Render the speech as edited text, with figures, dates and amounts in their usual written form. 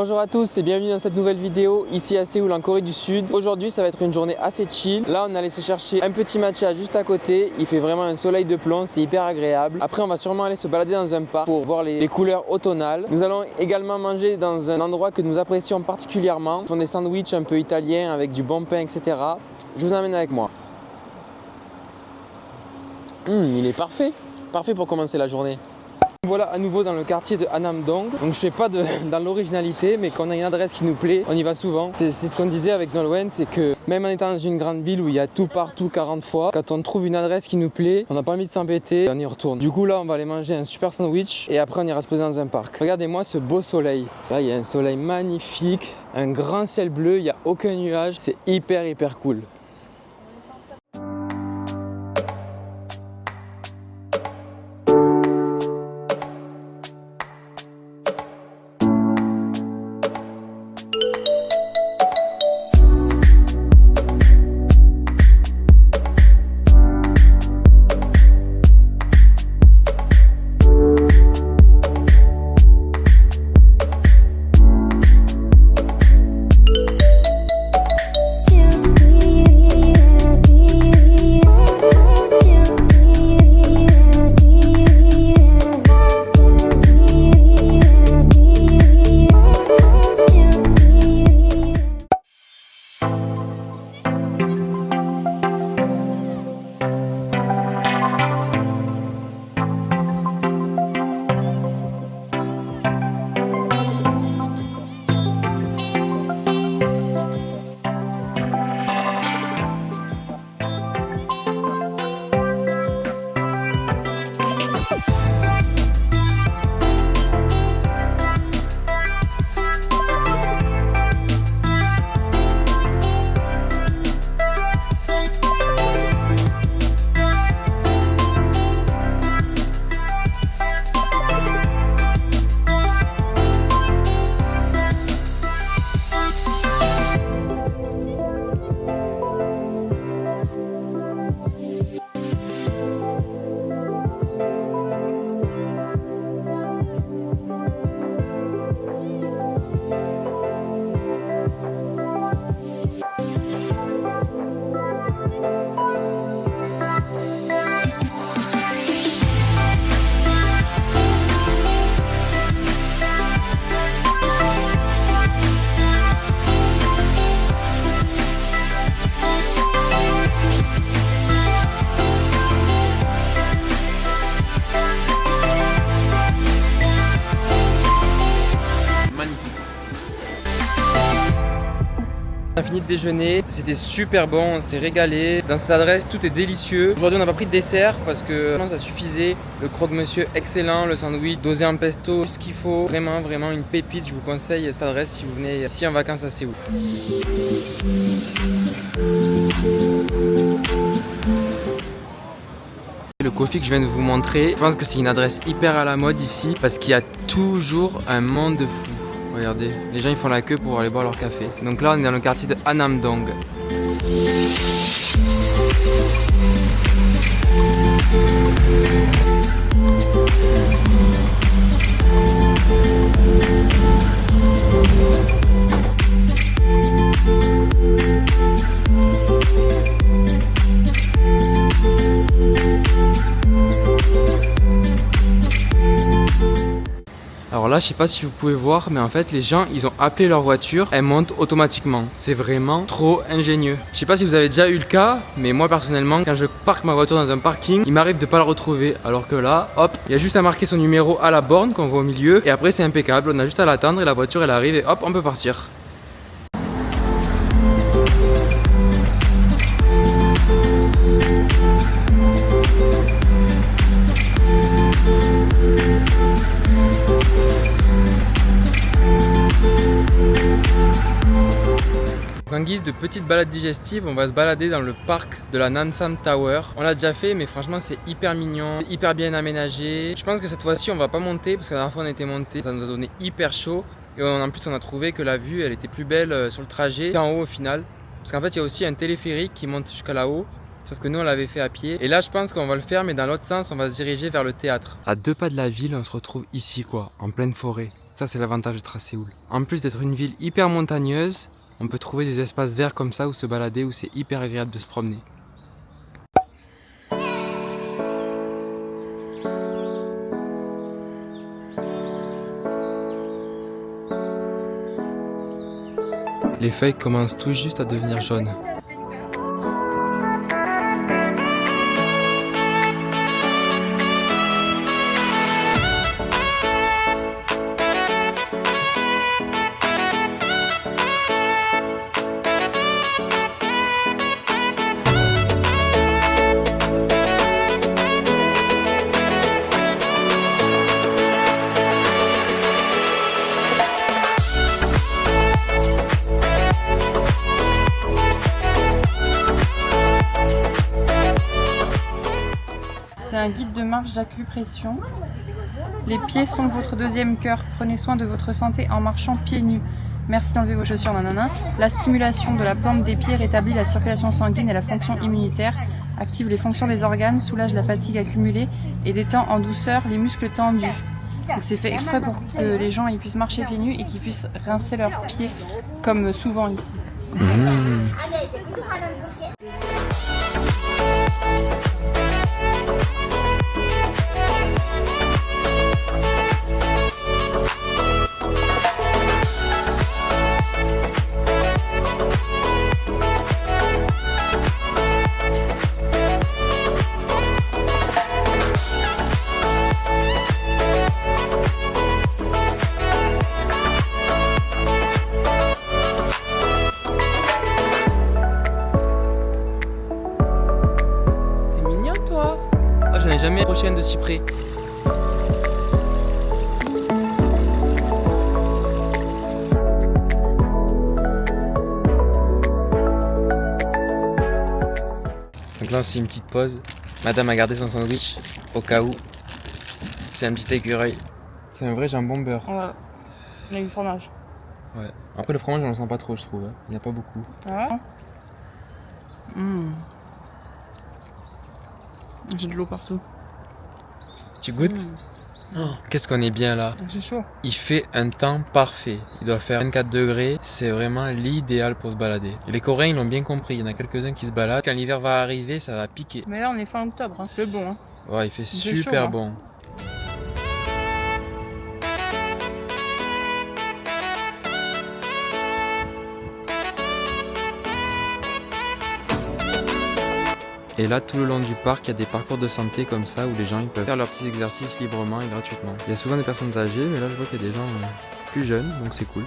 Bonjour à tous et bienvenue dans cette nouvelle vidéo ici à Séoul en Corée du Sud. Aujourd'hui ça va être une journée assez chill. Là on allait se chercher un petit matcha juste à côté. Il fait vraiment un soleil de plomb, c'est hyper agréable. Après on va sûrement aller se balader dans un parc pour voir les couleurs automnales. Nous allons également manger dans un endroit que nous apprécions particulièrement. Ils font des sandwichs un peu italiens avec du bon pain, etc. Je vous emmène avec moi. Il est parfait. Parfait pour commencer la journée. Voilà à nouveau dans le quartier de Hanam-dong. Donc je fais pas dans l'originalité, mais quand on a une adresse qui nous plaît, on y va souvent. C'est ce qu'on disait avec Nolwenn, c'est que même en étant dans une grande ville où il y a tout partout 40 fois, quand on trouve une adresse qui nous plaît, on n'a pas envie de s'embêter, on y retourne. Du coup là on va aller manger un super sandwich et après on ira se poser dans un parc. Regardez-moi ce beau soleil. Là il y a un soleil magnifique, un grand ciel bleu, il n'y a aucun nuage, c'est hyper cool. On a fini de déjeuner, c'était super bon, on s'est régalé. Dans cette adresse, tout est délicieux. Aujourd'hui, on n'a pas pris de dessert parce que ça suffisait. Le croque-monsieur excellent, le sandwich dosé en pesto, ce qu'il faut. Vraiment une pépite. Je vous conseille cette adresse si vous venez ici en vacances à Séoul. Le coffee que je viens de vous montrer, je pense que c'est une adresse hyper à la mode ici parce qu'il y a toujours un monde de fou. Regardez, les gens ils font la queue pour aller boire leur café. Donc là on est dans le quartier de Hanam-dong. Alors là, je sais pas si vous pouvez voir, mais en fait, les gens, ils ont appelé leur voiture, elle monte automatiquement. C'est vraiment trop ingénieux. Je sais pas si vous avez déjà eu le cas, mais moi personnellement, quand je parque ma voiture dans un parking, il m'arrive de pas la retrouver. Alors que là, hop, il y a juste à marquer son numéro à la borne qu'on voit au milieu, et après c'est impeccable. On a juste à l'attendre et la voiture elle arrive et hop, on peut partir. En guise de petite balade digestive, on va se balader dans le parc de la Nansam Tower. On l'a déjà fait, mais franchement c'est hyper mignon, hyper bien aménagé. Je pense que cette fois-ci on va pas monter parce que la dernière fois on était monté, ça nous a donné hyper chaud. Et en plus on a trouvé que la vue elle était plus belle sur le trajet qu'en haut au final. Parce qu'en fait il y a aussi un téléphérique qui monte jusqu'à là-haut. Sauf que nous on l'avait fait à pied. Et là je pense qu'on va le faire, mais dans l'autre sens on va se diriger vers le théâtre. À 2 pas de la ville, on se retrouve ici quoi, en pleine forêt. Ça, c'est l'avantage d'être à Séoul. En plus d'être une ville hyper montagneuse, on peut trouver des espaces verts comme ça où se balader, où c'est hyper agréable de se promener. Les feuilles commencent tout juste à devenir jaunes. C'est un guide de marche d'acupression. Les pieds sont votre deuxième cœur. Prenez soin de votre santé en marchant pieds nus. Merci d'enlever vos chaussures, nanana. La stimulation de la plante des pieds rétablit la circulation sanguine et la fonction immunitaire, active les fonctions des organes, soulage la fatigue accumulée et détend en douceur les muscles tendus. Donc c'est fait exprès pour que les gens ils puissent marcher pieds nus et qu'ils puissent rincer leurs pieds comme souvent ici. J'en ai jamais approché un de si près. Donc là c'est une petite pause. Madame a gardé son sandwich au cas où. C'est un petit écureuil. C'est un vrai jambon beurre. Voilà. Il y a du fromage. Ouais. Après le fromage on le sent pas trop je trouve. Il n'y a pas beaucoup. Ouais. J'ai de l'eau partout. Tu goûtes? Oh, qu'est-ce qu'on est bien là. C'est chaud. Il fait un temps parfait. Il doit faire 24 degrés. C'est vraiment l'idéal pour se balader. Et les Coréens ils l'ont bien compris. Il y en a quelques-uns qui se baladent. Quand l'hiver va arriver, ça va piquer. Mais là on est fin octobre, hein. C'est bon. Hein. Ouais, il fait C'est super chaud, hein. bon. Et là, tout le long du parc, il y a des parcours de santé comme ça où les gens ils peuvent faire leurs petits exercices librement et gratuitement. Il y a souvent des personnes âgées, mais là je vois qu'il y a des gens plus jeunes, donc c'est cool.